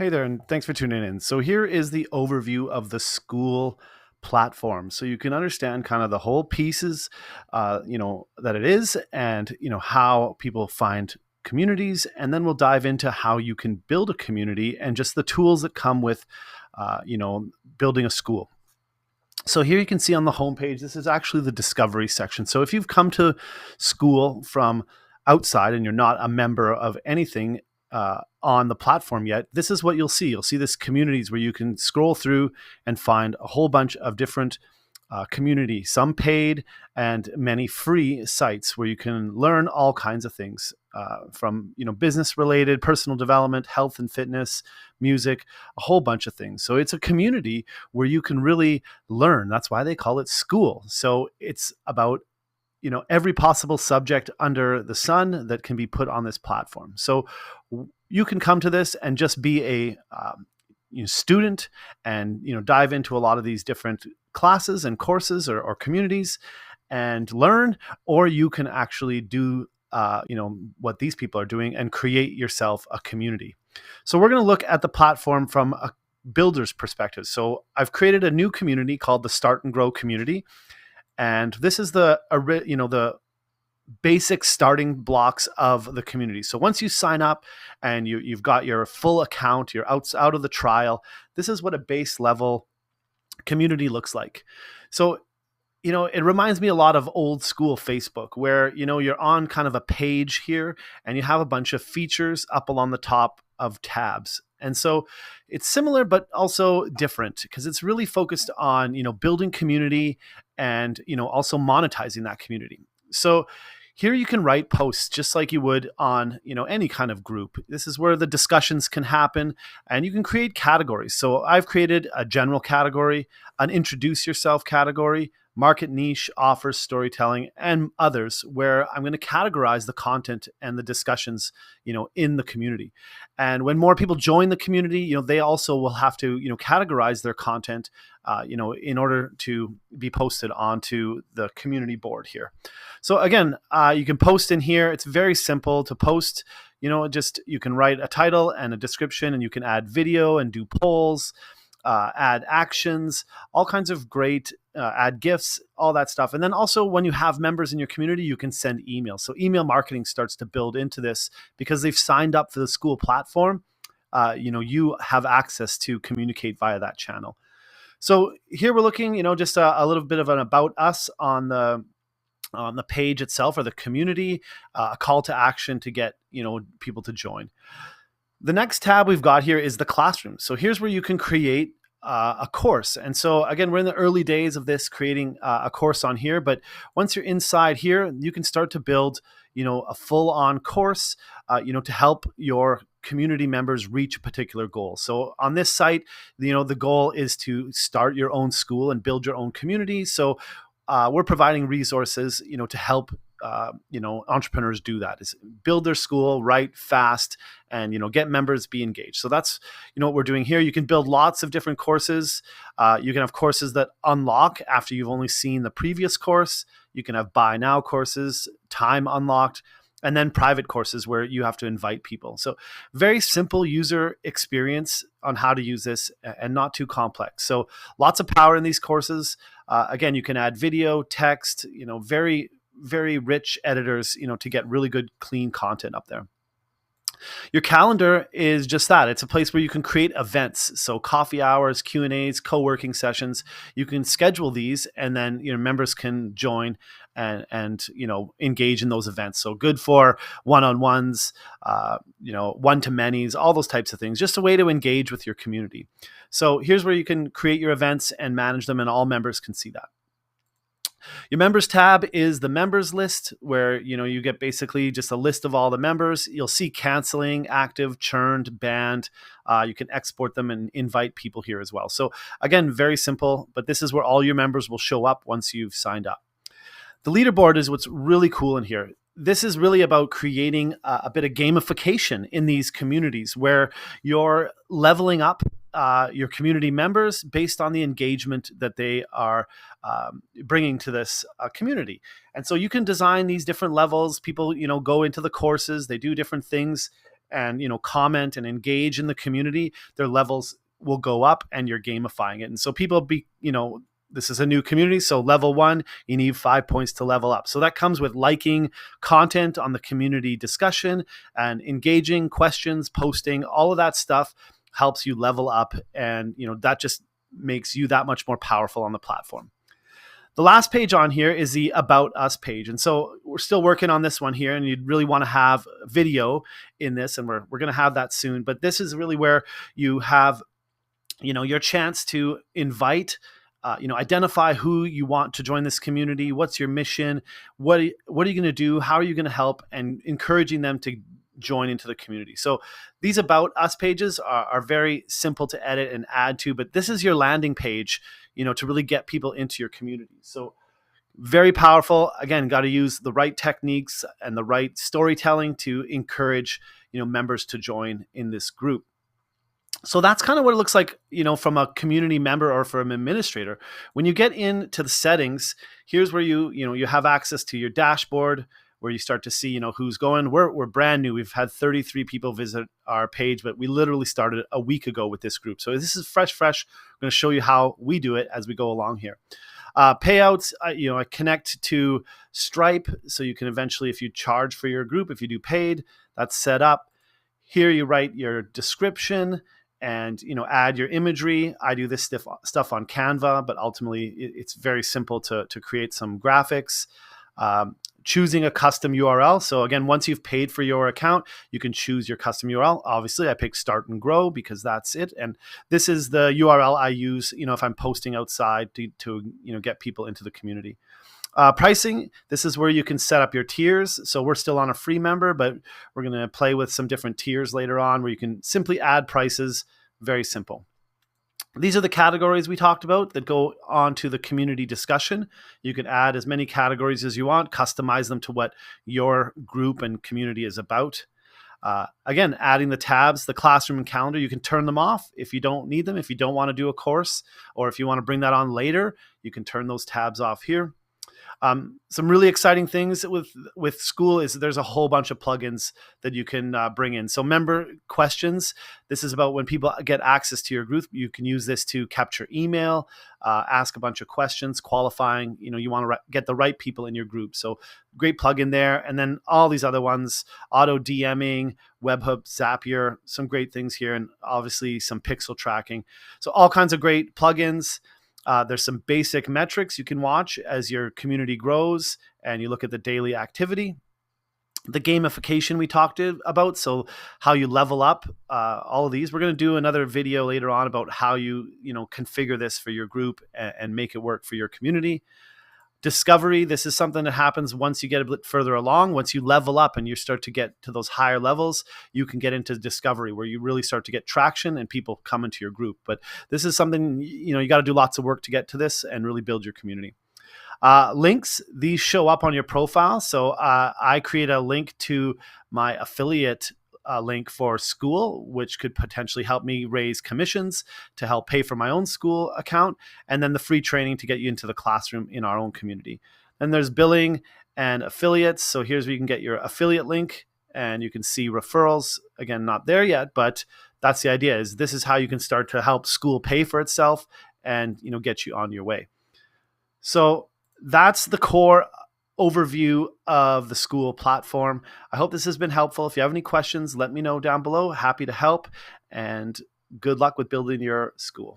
Hey there, and thanks for tuning in. So here is the overview of the Skool platform, so you can understand kind of the whole pieces, that it is, and how people find communities, and then we'll dive into how you can build a community and just the tools that come with, uh, you know, building a school. So here you can see on the homepage, this is actually the discovery section. So if you've come to Skool from outside and you're not a member of anything on the platform yet, this is what you'll see. You'll see this communities where you can scroll through and find a whole bunch of different community, some paid and many free sites where you can learn all kinds of things from business related, personal development, health and fitness, music, a whole bunch of things. So it's a community where you can really learn. That's why they call it Skool. So it's about every possible subject under the sun that can be put on this platform. So you can come to this and just be a student and dive into a lot of these different classes and courses or communities and learn, or you can actually do what these people are doing and create yourself a community. So we're going to look at the platform from a builder's perspective. So I've created a new community called the Start and Grow community, and this is the basic starting blocks of the community. So once you sign up and you've got your full account, you're out of the trial, this is what a base level community looks like. So it reminds me a lot of old school Facebook, where you're on kind of a page here and you have a bunch of features up along the top of tabs. And so it's similar but also different, because it's really focused on building community and also monetizing that community. So here you can write posts just like you would on any kind of group. This is where the discussions can happen, and you can create categories. So I've created a general category, an introduce yourself category, market niche, offers, storytelling, and others, where I'm going to categorize the content and the discussions in the community. And when more people join the community, they also will have to categorize their content in order to be posted onto the community board here. So again, you can post in here. It's very simple to post. You can write a title and a description, and you can add video and do polls, add actions, all kinds of great, add gifts, all that stuff. And then also when you have members in your community, you can send emails. So email marketing starts to build into this because they've signed up for the Skool platform. You have access to communicate via that channel. So here we're looking, just a little bit of an about us on the page itself, or the community, a call to action to get people to join. The next tab we've got here is the classroom. So here's where you can create a course. And so again, we're in the early days of this, creating a course on here. But once you're inside here, you can start to build a full-on course to help your community members reach a particular goal. So on this site, the goal is to start your own school and build your own community. So we're providing resources to help entrepreneurs do that, is build their school right, fast, and get members, be engaged. So that's what we're doing here. You can build lots of different courses. You can have courses that unlock after you've only seen the previous course. You can have buy now courses, time unlocked, and then private courses where you have to invite people. So very simple user experience on how to use this, and not too complex. So lots of power in these courses. Again, you can add video, text, very, very rich editors, to get really good, clean content up there. Your calendar is just that. It's a place where you can create events. So coffee hours, Q&As, co-working sessions. You can schedule these, and then members can join and engage in those events. So good for one-on-ones, one-to-manys, all those types of things. Just a way to engage with your community. So here's where you can create your events and manage them, and all members can see that. Your members tab is the members list, where you get basically just a list of all the members. You'll see canceling, active, churned, banned. You can export them and invite people here as well. So again, very simple, but this is where all your members will show up once you've signed up. The leaderboard is what's really cool in here. This is really about creating a bit of gamification in these communities, where you're leveling up your community members based on the engagement that they are bringing to this community. And so you can design these different levels. People, go into the courses, they do different things, and comment and engage in the community, their levels will go up, and you're gamifying it. And so people this is a new community. So level 1, you need 5 points to level up. So that comes with liking content on the community discussion and engaging questions, posting, all of that stuff helps you level up. And, that just makes you that much more powerful on the platform. The last page on here is the About Us page. And so we're still working on this one here, and you'd really want to have video in this, and we're going to have that soon. But this is really where you have, your chance to invite, identify who you want to join this community. What's your mission? What are you going to do? How are you going to help? And encouraging them to join into the community. So these About Us pages are very simple to edit and add to, but this is your landing page, to really get people into your community. So very powerful. Again, got to use the right techniques and the right storytelling to encourage, members to join in this group. So that's kind of what it looks like, from a community member or from an administrator. When you get into the settings, here's where you have access to your dashboard, where you start to see, who's going. We're brand new. We've had 33 people visit our page, but we literally started a week ago with this group. So this is fresh. I'm going to show you how we do it as we go along here. Payouts, I connect to Stripe, so you can eventually, if you charge for your group, if you do paid, that's set up. Here you write your description and add your imagery. I do this stuff on Canva, but ultimately it's very simple to create some graphics. Choosing a custom URL. So again, once you've paid for your account, you can choose your custom URL. Obviously, I pick Start and Grow because that's it. And this is the URL I use, if I'm posting outside to get people into the community. Pricing, this is where you can set up your tiers. So we're still on a free member, but we're going to play with some different tiers later on where you can simply add prices. Very simple. These are the categories we talked about that go on to the community discussion. You can add as many categories as you want, customize them to what your group and community is about. Again, adding the tabs, the classroom and calendar, you can turn them off if you don't need them, if you don't want to do a course, or if you want to bring that on later, you can turn those tabs off here. Some really exciting things with Skool is there's a whole bunch of plugins that you can bring in. So member questions, this is about when people get access to your group, you can use this to capture email, ask a bunch of questions, qualifying, you want to get the right people in your group. So great plugin there. And then all these other ones, auto DMing, webhook, Zapier, some great things here, and obviously some pixel tracking. So all kinds of great plugins. There's some basic metrics you can watch as your community grows and you look at the daily activity. The gamification we talked about, so how you level up all of these. We're going to do another video later on about how you configure this for your group and make it work for your community. Discovery, this is something that happens once you get a bit further along. Once you level up and you start to get to those higher levels, you can get into discovery where you really start to get traction and people come into your group. But this is something, you got to do lots of work to get to this and really build your community. Links, these show up on your profile. So I create a link to my affiliate link for Skool, which could potentially help me raise commissions to help pay for my own Skool account, and then the free training to get you into the classroom in our own community. Then there's billing and affiliates. So here's where you can get your affiliate link, and you can see referrals. Again, not there yet, but that's the idea. Is this is how you can start to help Skool pay for itself and get you on your way. So that's the core overview of the Skool platform. I hope this has been helpful. If you have any questions, let me know down below. Happy to help, and good luck with building your Skool.